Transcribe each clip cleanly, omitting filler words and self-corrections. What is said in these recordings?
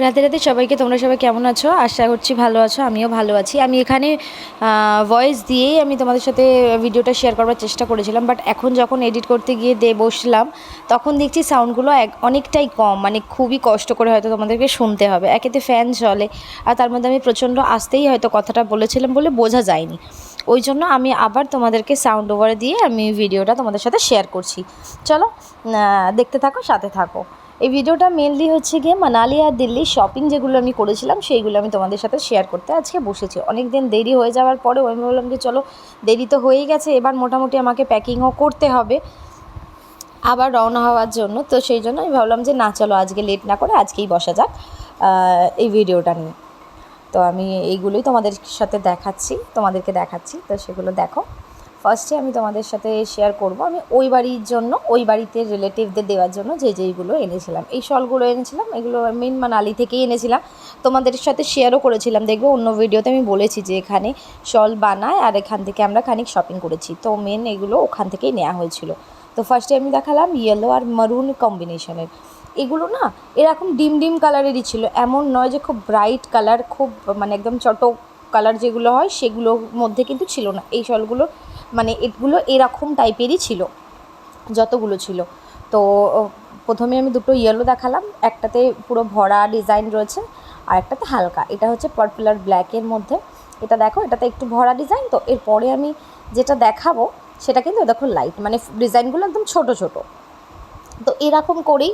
রাতে রাতে সবাইকে, তোমরা সবাই কেমন আছো? আশা করছি ভালো আছো, আমিও ভালো আছি। আমি এখানে ভয়েস দিয়েই আমি তোমাদের সাথে ভিডিওটা শেয়ার করবার চেষ্টা করেছিলাম, বাট এখন যখন এডিট করতে গিয়ে বসলাম তখন দেখছি সাউন্ডগুলো অনেকটাই কম, মানে খুবই কষ্ট করে হয়তো তোমাদেরকে শুনতে হবে। একেতে ফ্যান চলে, আর তার মধ্যে আমি প্রচণ্ড আস্তেই হয়তো কথাটা বলেছিলাম বলে বোঝা যায়নি। ওই জন্য আমি আবার তোমাদেরকে সাউন্ড ওভারে দিয়ে আমি ভিডিওটা তোমাদের সাথে শেয়ার করছি। চলো দেখতে থাকো, সাথে থাকো। এই ভিডিওটা মেনলি হচ্ছে গিয়ে মানালি আর দিল্লি শপিং যেগুলো আমি করেছিলাম সেইগুলো আমি তোমাদের সাথে শেয়ার করতে আজকে বসেছি। অনেক দিন দেরি হয়ে যাওয়ার পরেও আমি বললাম যে চলো, দেরি তো হয়েই গেছে, এবার মোটামুটি আমাকে প্যাকিংও করতে হবে আবার রওনা হওয়ার জন্য। তো সেই জন্য আমি ভাবলাম যে না, চলো আজকে লেট না করে আজকেই বসা যাক এই ভিডিওটা নিয়ে। তো আমি এইগুলোই তোমাদেরকে দেখাচ্ছি, তো সেগুলো দেখো। ফার্স্টে আমি তোমাদের সাথে শেয়ার করব আমি ওই বাড়ির জন্য, ওই বাড়িতে রিলেটিভদের দেওয়ার জন্য যেইগুলো এনেছিলাম। এই শলগুলো এনেছিলাম, এগুলো মেন মানালি থেকেই এনেছিলাম। তোমাদের সাথে শেয়ারও করেছিলাম, দেখবে অন্য ভিডিওতে আমি বলেছি যে এখানে শল বানায় আর এখান থেকে আমরা খানিক শপিং করেছি। তো মেন এগুলো ওখান থেকেই নেওয়া হয়েছিল। তো ফার্স্টে আমি দেখালাম ইয়েলো আর মারুন কম্বিনেশনের। এগুলো না এরকম ডিম ডিম কালারেরই ছিল, এমন নয় যে খুব ব্রাইট কালার, খুব মানে একদম চটক কালার যেগুলো হয় সেগুলোর মধ্যে কিন্তু ছিল না এই শলগুলো। মানে এগুলো এরকম টাইপেরই ছিল যতগুলো ছিল। তো প্রথমে আমি দুটো ইয়েলো দেখালাম, একটাতে পুরো ভরা ডিজাইন রয়েছে আর একটাতে হালকা, এটা হচ্ছে পার্পল আর ব্ল্যাকের মধ্যে। এটা দেখো, এটাতে একটু ভরা ডিজাইন। তো এরপরে আমি যেটা দেখাবো সেটা কিন্তু দেখো লাইট, মানে ডিজাইনগুলো একদম ছোট ছোট। তো এরকম করেই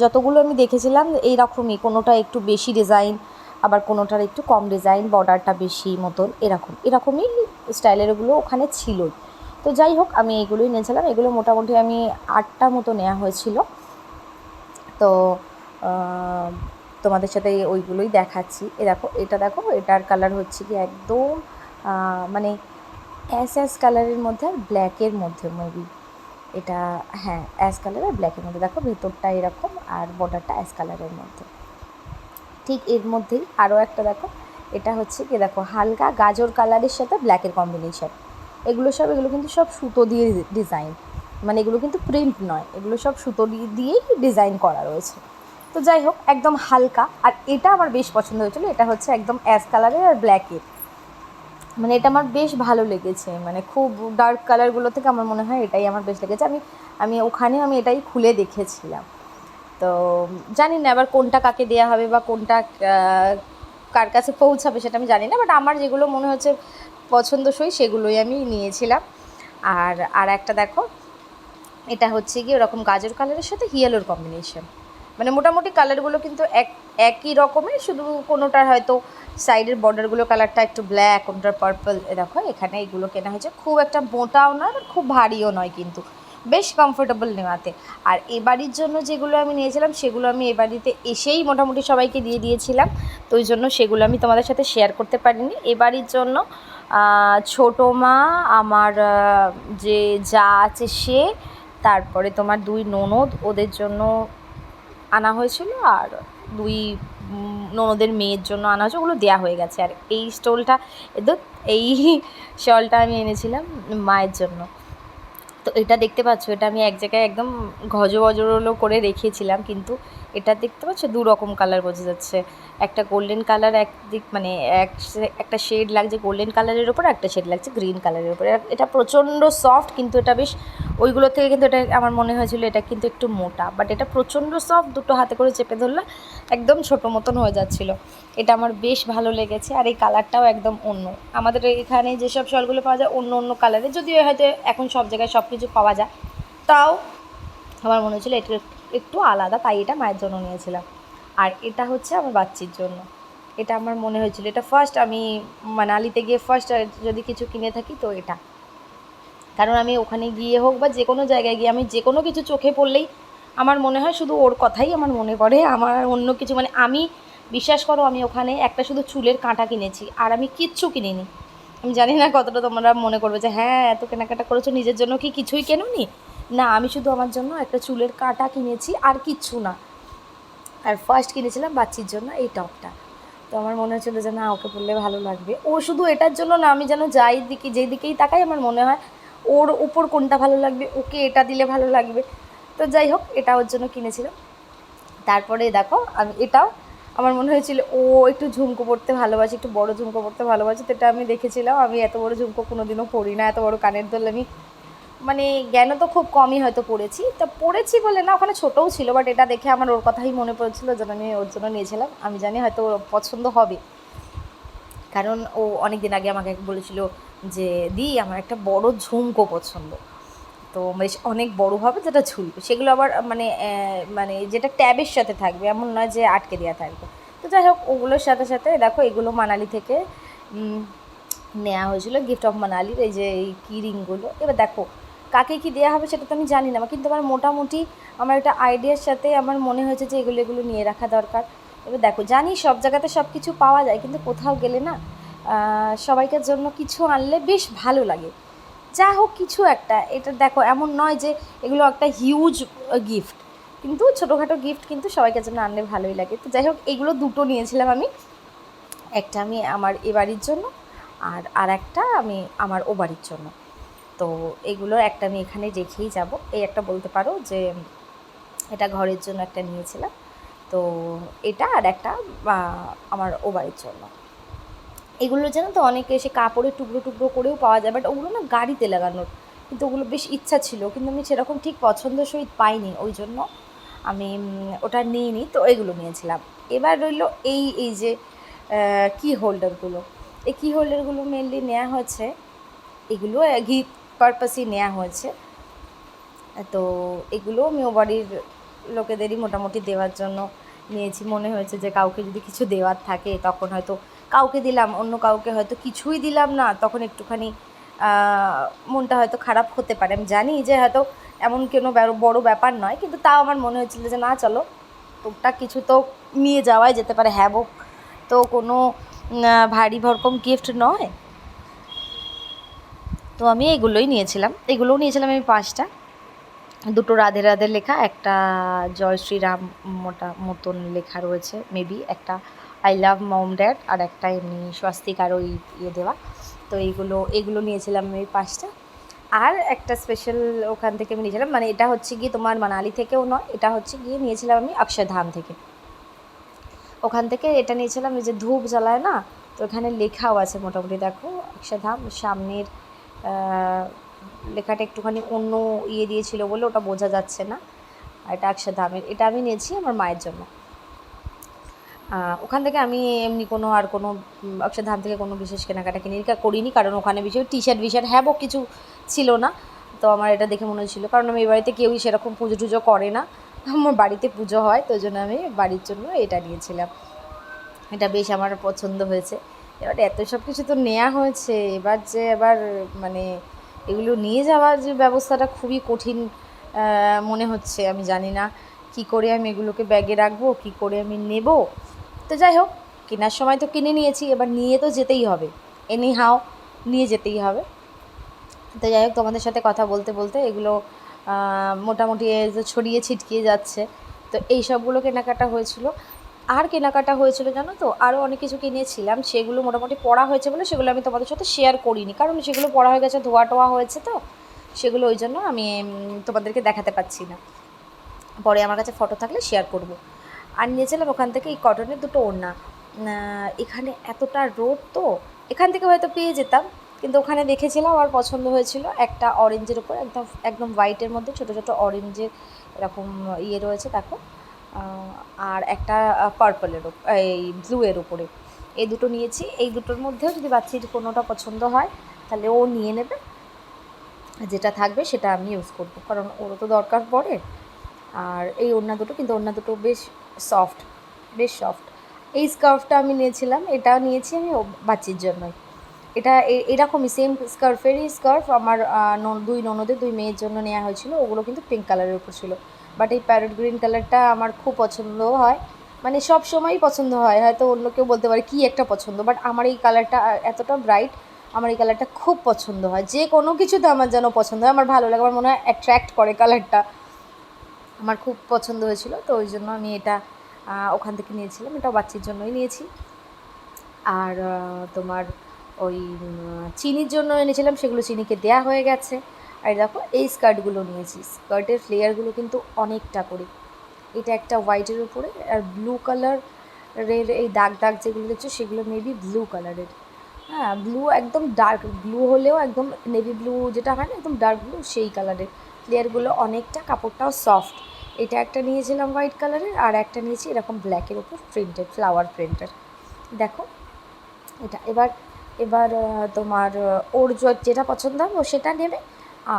যতগুলো আমি দেখেছিলাম এইরকমই, কোনোটা একটু বেশি ডিজাইন, আবার কোনোটার একটু কম ডিজাইন, বর্ডারটা বেশি মতন, এরকমই স্টাইলের এগুলো ওখানে ছিলই। তো যাই হোক, আমি এগুলোই নিয়েছিলাম। এগুলো মোটামুটি আমি 8টা মতো নেওয়া হয়েছিল। তো তোমাদের সাথে ওইগুলোই দেখাচ্ছি। এটা দেখো, এটার কালার হচ্ছে কি একদম মানে অ্যাশ কালারের মধ্যে আর ব্ল্যাকের মধ্যে মেবি এটা। হ্যাঁ, অ্যাশ কালার আর ব্ল্যাকের মধ্যে। দেখো ভেতরটা এরকম আর বর্ডারটা অ্যাশ কালারের মধ্যে। ঠিক এর মধ্যেই আরও একটা দেখো, এটা হচ্ছে কি দেখো হালকা গাজর কালারের সাথে ব্ল্যাকের কম্বিনেশন। এগুলো কিন্তু সব সুতো দিয়ে ডিজাইন, মানে এগুলো কিন্তু প্রিন্ট নয়, এগুলো সব সুতো দিয়েই ডিজাইন করা রয়েছে। তো যাই হোক, একদম হালকা। আর এটা আমার বেশ পছন্দ হয়েছিল, এটা হচ্ছে একদম অ্যাশ কালারের আর ব্ল্যাকের, মানে এটা আমার বেশ ভালো লেগেছে। মানে খুব ডার্ক কালারগুলো থেকে আমার মনে হয় এটাই আমার বেশ লেগেছে। আমি ওখানে এটাই খুলে দেখেছিলাম। তো জানি না এবার কোনটা কাকে দেওয়া হবে বা কোনটা কার কাছে পৌঁছাবে সেটা আমি জানি না, বাট আমার যেগুলো মনে হচ্ছে পছন্দসই সেগুলোই আমি নিয়েছিলাম। আর একটা দেখো, এটা হচ্ছে গিয়ে ওরকম গাজর কালারের সাথে ইয়েলোর কম্বিনেশন। মানে মোটামুটি কালারগুলো কিন্তু একই রকমের, শুধু কোনোটার হয়তো সাইডের বর্ডারগুলো কালারটা একটু ব্ল্যাক, কোনোটার পার্পল। দেখো এখানে এগুলো কেনা হয়েছে, খুব একটা মোটাও নয় আর খুব ভারীও নয়, কিন্তু বেশ কমফোর্টেবল নেওয়াতে। আর এ বাড়ির জন্য যেগুলো আমি নিয়েছিলাম সেগুলো আমি এ বাড়িতে এসেই মোটামুটি সবাইকে দিয়ে দিয়েছিলাম। তো ওই জন্য সেগুলো আমি তোমাদের সাথে শেয়ার করতে পারিনি। এ বাড়ির জন্য ছোটো মা, আমার যে যা আছে সে, তারপরে তোমার 2 ননদ, ওদের জন্য আনা হয়েছিল, আর 2 ননদের মেয়ের জন্য আনা হয়েছে, ওগুলো দেওয়া হয়ে গেছে। আর এই এই শলটা আমি এনেছিলাম মায়ের জন্য। তো এটা দেখতে পাচ্ছ, এটা আমি এক জায়গায় একদম গজবজরলো করে রেখেছিলাম, কিন্তু এটা দেখতে পাচ্ছ 2 রকম কালার বোঝা যাচ্ছে। একটা গোল্ডেন কালার একদিক, মানে একটা শেড লাগছে গোল্ডেন কালারের ওপর, একটা শেড লাগছে গ্রিন কালারের ওপর। এটা প্রচণ্ড সফট, কিন্তু এটা বেশ ওইগুলো থেকে কিন্তু এটা আমার মনে হয়েছিল এটা কিন্তু একটু মোটা, বাট এটা প্রচণ্ড সফট। দুটো হাতে করে চেপে ধরলে একদম ছোটো মতন হয়ে যাচ্ছিল। এটা আমার বেশ ভালো লেগেছে। আর এই কালারটাও একদম অন্য, আমাদের এখানে যেসব শলগুলো পাওয়া যায় অন্য অন্য কালারের, যদিও হয়তো এখন সব জায়গায় সব কিছু পাওয়া যায়, তাও আমার মনে হচ্ছিলো এটা একটু আলাদা, তাই এটা মায়ের জন্য নিয়েছিলাম। আর এটা হচ্ছে আমার বাচ্চির জন্য। এটা আমার মনে হয়েছিল, এটা ফার্স্ট আমি মানালিতে গিয়ে ফার্স্ট যদি কিছু কিনে থাকি তো এটা। কারণ আমি ওখানে গিয়ে হোক বা যে কোনো জায়গায় গিয়ে আমি যে কোনো কিছু চোখে পড়লেই আমার মনে হয় শুধু ওর কথাই আমার মনে পড়ে, আমার অন্য কিছু, মানে আমি বিশ্বাস করো আমি ওখানে একটা শুধু চুলের কাঁটা কিনেছি, আর আমি কিচ্ছু কিনিনি। আমি জানি না কতটা তোমরা মনে করবে যে হ্যাঁ এত কেনাকাটা করেছো, নিজের জন্য কি কিছুই কেনোনি? না, আমি শুধু আমার জন্য একটা চুলের কাঁটা কিনেছি, আর কিচ্ছু না। আর ফার্স্ট কিনেছিলাম বাচ্চির জন্য এই টপটা। তো আমার মনে হচ্ছিলো যে না, ওকে পরলে ভালো লাগবে। ও শুধু এটার জন্য না, আমি যেন যেই দিকেই তাকাই আমার মনে হয় ওর উপর কোনটা ভালো লাগবে, ওকে এটা দিলে ভালো লাগবে। তো যাই হোক, এটা ওর জন্য কিনেছিলাম। তারপরে দেখো আমি এটাও আমার মনে হয়েছিল ও একটু ঝুমকো পরতে ভালোবাসে, একটু বড় ঝুমকো পরতে ভালোবাসে, তো এটা আমি দেখেছিলাম। আমি এত বড় ঝুমকো কোনো দিনও পরি না, এত বড় কানের দোল আমি মানে জ্ঞান তো খুব কমই হয়তো পড়েছি, তা পড়েছি বলে না, ওখানে ছোটও ছিল, বাট এটা দেখে আমার ওর কথাই মনে পড়েছিল, যেন আমি ওর জন্য নিয়েছিলাম। আমি জানি হয়তো ওর পছন্দ হবে, কারণ ও অনেক দিন আগে আমাকে বলেছিল যে দি আমার একটা বড় ঝুমকো পছন্দ, তো বেশ অনেক বড় হবে যেটা ঝুলবে, সেগুলো আবার মানে মানে যেটা ট্যাবের সাথে থাকবে, এমন নয় যে আটকে দেওয়া থাকবে। তো যাই হোক, ওগুলোর সাথে সাথে দেখো এগুলো মানালি থেকে নেওয়া হয়েছিল, গিফট অফ মানালির এই যে এই কি রিংগুলো। এবার দেখো কাকে কি দেওয়া হবে সেটা তো আমি জানি না, কিন্তু আমার মোটামুটি আমার একটা আইডিয়ার সাথে আমার মনে হয়েছে যে এগুলো এগুলো নিয়ে রাখা দরকার। এবার দেখো জানি সব জায়গাতে সব কিছু পাওয়া যায়, কিন্তু কোথাও গেলে না সবাইকার জন্য কিছু আনলে বেশ ভালো লাগে, যা হোক কিছু একটা। এটা দেখো এমন নয় যে এগুলো একটা হিউজ গিফট, কিন্তু ছোটোখাটো গিফট কিন্তু সবাইকার জন্য আনলে ভালোই লাগে। তো যাই হোক, এগুলো দুটো নিয়েছিলাম আমি, একটা আমি আমার এ বাড়ির জন্য, আর একটা আমি আমার ও বাড়ির জন্য। তো এগুলো একটা আমি এখানে রেখেই যাব, এই একটা বলতে পারো যে এটা ঘরের জন্য একটা নিয়েছিলাম, তো এটা আর একটা আমার ও বাড়ির জন্য। এগুলো জানো তো অনেকে এসে কাপড়ের টুকরো টুকরো করেও পাওয়া যায়, বাট ওগুলো না গাড়িতে লাগানোর, কিন্তু ওগুলো বেশ ইচ্ছা ছিল, কিন্তু আমি সেরকম ঠিক পছন্দের সহিত পাইনি, ওই জন্য আমি ওটা নিইনি। তো এগুলো নিয়েছিলাম। এবার রইলো এই এই যে কি হোল্ডারগুলো, এই কি হোল্ডারগুলো মেনলি নেওয়া হয়েছে, এগুলো গিফট পারপাসই নেওয়া হয়েছে। তো এগুলো আমি ও বাড়ির লোকেদেরই মোটামুটি দেওয়ার জন্য নিয়েছি। মনে হয়েছে যে কাউকে যদি কিছু দেওয়ার থাকে তখন হয়তো কাউকে দিলাম, অন্য কাউকে হয়তো কিছুই দিলাম না, তখন একটুখানি মনটা হয়তো খারাপ হতে পারে। আমি জানি যে হয়তো এমন কোনো বড় ব্যাপার নয়, কিন্তু তাও আমার মনে হয়েছিল যে না চলো টুকটাক কিছু তো নিয়ে যাওয়াই যেতে পারে, হ্যাঁ তো কোনো ভারী ভরকম গিফট নয়। তো আমি এগুলোই নিয়েছিলাম, এগুলোও নিয়েছিলাম আমি 5টা, দুটো রাধে রাধে লেখা, একটা জয় শ্রীরাম মতন লেখা রয়েছে মেবি, একটা আই লাভ মম ড্যাড, আর একটা এমনি স্বস্তিক আর ওই ইয়ে দেওয়া। তো এগুলো নিয়েছিলাম আমি 5টা। আর একটা স্পেশাল ওখান থেকে আমি নিয়েছিলাম, মানে এটা হচ্ছে গিয়ে তোমার মানালি থেকেও নয়, এটা হচ্ছে গিয়ে নিয়েছিলাম আমি অক্ষরধাম থেকে। ওখান থেকে এটা নিয়েছিলাম, এই যে ধূপ জ্বালায় না, তো এখানে লেখাও আছে মোটামুটি, দেখো অক্ষরধাম সামনের লেখাটা একটুখানি অন্য ইয়ে দিয়েছিল বলে ওটা বোঝা যাচ্ছে না। আর এটা অক্ষরধামের, এটা আমি নিয়েছি আমার মায়ের জন্য। ওখান থেকে আমি এমনি কোনো অক্ষরধাম থেকে কোনো বিশেষ কেনাকাটা করিনি, কারণ ওখানে বিশেষ টি শার্ট হ্যাঁ কিছু ছিল না। তো আমার এটা দেখে মনে হচ্ছিলো, কারণ আমি এই বাড়িতে কেউই সেরকম পুজো টুজো করে না, আমার বাড়িতে পুজো হয়, তো ওই জন্য আমি বাড়ির জন্য এটা নিয়েছিলাম। এটা বেশ আমার পছন্দ হয়েছে। এবার এত সব কিছু তো নেওয়া হয়েছে, এবার মানে এগুলো নিয়ে যাওয়ার যে ব্যবস্থাটা খুবই কঠিন মনে হচ্ছে। আমি জানি না কী করে আমি এগুলোকে ব্যাগে রাখবো, কী করে আমি নেব। তো যাই হোক, কেনার সময় তো কিনে নিয়েছি, এবার নিয়ে তো যেতেই হবে, এনি হাও নিয়ে যেতেই হবে। তো যাই হোক, তোমাদের সাথে কথা বলতে বলতে এগুলো মোটামুটি ছড়িয়ে ছিটকিয়ে যাচ্ছে। তো এই সবগুলো কেনাকাটা হয়েছিল। আর কেনাকাটা হয়েছিল জানো তো, আরও অনেক কিছু কিনেছিলাম, সেগুলো মোটামুটি পড়া হয়েছে বলে সেগুলো আমি তোমাদের সাথে শেয়ার করিনি, কারণ সেগুলো পড়া হয়ে গেছে, ধোয়া টোয়া হয়েছে, তো সেগুলো ওই জন্য আমি তোমাদেরকে দেখাতে পাচ্ছি না, পরে আমার কাছে ফটো থাকলে শেয়ার করব। আর নিয়েছিলাম ওখান থেকে এই কটনের দুটো ওড়না। এখানে এতটা রোদ, তো এখান থেকে হয়তো পেয়ে যেতাম, কিন্তু ওখানে দেখেছিলাম আমার পছন্দ হয়েছিল, একটা অরেঞ্জের উপর একদম একদম হোয়াইটের মধ্যে ছোটো ছোটো অরেঞ্জের এরকম ইয়ে রয়েছে দেখো, আর একটা পার্পলের এই ব্লুয়ের উপরে, এই দুটো নিয়েছি। এই দুটোর মধ্যেও যদি বাচ্চির কোনোটা পছন্দ হয় তাহলে ও নিয়ে নেবে, যেটা থাকবে সেটা আমি ইউজ করবো, কারণ ওরও তো দরকার পড়ে। আর এই ওড়না দুটো, কিন্তু ওড়না দুটো বেশ সফট, বেশ সফট। এই স্কার্ফটা আমি নিয়েছিলাম, এটা নিয়েছি আমি বাচ্চির জন্যই। এটা এরকমই সেম স্কার্ফ আমার দুই ননদের দুই মেয়ের জন্য নেওয়া হয়েছিল, ওগুলো কিন্তু পিঙ্ক কালারের উপর ছিল। বাট এই প্যারট গ্রিন কালারটা আমার খুব পছন্দও হয়, মানে সব সময়ই পছন্দ হয়, হয়তো অন্য কেউ বলতে পারে কী একটা পছন্দ, বাট আমার এই কালারটা এতটা ব্রাইট, আমার এই কালারটা খুব পছন্দ হয়, যে কোনো কিছুতে আমার যেন পছন্দ হয়, আমার ভালো লাগে, আমার মনে হয় অ্যাট্রাক্ট করে কালারটা, আমার খুব পছন্দ হয়েছিল, তো ওই জন্য আমি এটা ওখান থেকে নিয়েছিলাম, এটাও বাচ্চির জন্যই নিয়েছি। আর তোমার ওই চিনির জন্য এনেছিলাম, সেগুলো চিনিকে দেয়া হয়ে গেছে। আর দেখো এই স্কার্টগুলো নিয়েছি, স্কার্টের ফ্লেয়ারগুলো কিন্তু অনেকটা করে, এটা একটা হোয়াইটের উপরে আর ব্লু কালার রেড এই দাগ দাগ যেগুলো দেখছো সেগুলো মেবি ব্লু কালারের। হ্যাঁ, ব্লু একদম ডার্ক ব্লু হলেও একদম নেভি ব্লু যেটা হয় না একদম ডার্ক ব্লু সেই কালারের। ফ্লেয়ারগুলো অনেকটা, কাপড়টাও সফট। এটা একটা নিয়েছিলাম হোয়াইট কালারের, আর একটা নিয়েছি এরকম ব্ল্যাকের ওপর প্রিন্টেড, ফ্লাওয়ার প্রিন্টের। দেখো এটা এবার এবার তোমার ওর যেটা পছন্দ হবে ও সেটা নেবে,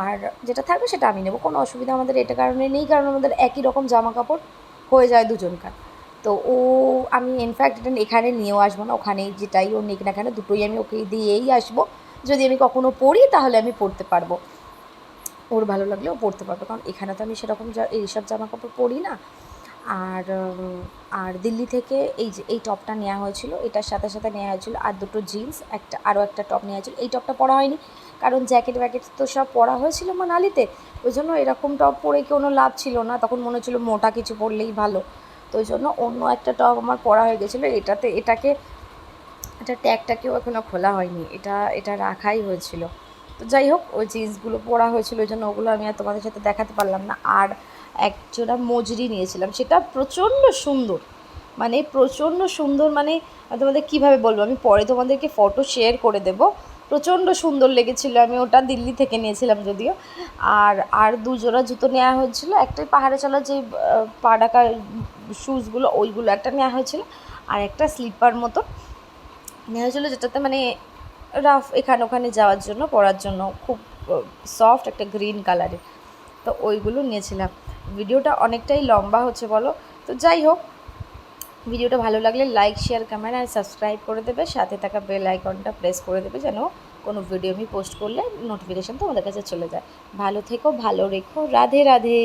আর যেটা থাকবে সেটা আমি নেবো, কোনো অসুবিধা আমাদের এটা কারণে নেই, কারণ আমাদের একই রকম জামা কাপড় হয়ে যায় দুজনকার। তো ও আমি ইনফ্যাক্ট এটা এখানে নিয়েও আসবো না, ওখানেই যেটাই ও নিক না কেন দুটোই আমি ওকে দিয়েই আসবো। যদি আমি কখনো পরি তাহলে আমি পরতে পারবো, ওর ভালো লাগলে ও পরতে পারবে, কারণ এখানে তো আমি সেরকম এইসব জামা কাপড় পরি না। আর আর দিল্লি থেকে এই যে এই টপটা নেওয়া হয়েছিল, এটার সাথে সাথে নেওয়া হয়েছিল আর দুটো জিন্স, আরও একটা টপ নেওয়া হয়েছিল। এই টপটা পরা হয়নি কারণ জ্যাকেট ওয়াকেট তো সব পরা হয়েছিল মানালিতে, ওই জন্য এরকম টপ পরে কোনো লাভ ছিল না, তখন মনে হচ্ছিলো মোটা কিছু পরলেই ভালো। তো ওই জন্য অন্য একটা টপ আমার পরা হয়ে গেছিলো। এটা ট্যাগটাকেও এখনও খোলা হয়নি, এটা রাখাই হয়েছিল। তো যাই হোক, ওই জিন্সগুলো পরা হয়েছিল ওই জন্য ওগুলো আমি আর তোমাদের সাথে দেখাতে পারলাম না। আর একজোড়া মজুরি নিয়েছিলাম, সেটা প্রচণ্ড সুন্দর, মানে প্রচণ্ড সুন্দর, মানে আমি তোমাদের কীভাবে বলবো, আমি পরে তোমাদেরকে ফটো শেয়ার করে দেবো। প্রচণ্ড সুন্দর লেগেছিলো, আমি ওটা দিল্লি থেকে নিয়েছিলাম যদিও। আর দুজোড়া জুতো নেওয়া হয়েছিলো, একটাই পাহাড়ে চলা যে পা ঢাকা শ্যুজগুলো ওইগুলো একটা নেওয়া হয়েছিলো, আর একটা স্লিপার মতো নেওয়া হয়েছিলো, যেটাতে মানে রাফ এখানে ওখানে যাওয়ার জন্য পরার জন্য খুব সফট একটা গ্রিন কালারের। তো ওইগুলো নিয়েছিলাম। ভিডিওটা অনেকটাই লম্বা হচ্ছে বলো। তো যাই হোক, ভিডিওটা ভালো লাগলে লাইক শেয়ার কমেন্ট আর সাবস্ক্রাইব করে দেবে, সাথে থাকা বেল আইকনটা প্রেস করে দেবে যেন কোনো ভিডিও আমি পোস্ট করলে নোটিফিকেশান তোমাদের কাছে চলে যায়। ভালো থেকো, ভালো রেখো, রাধে রাধে।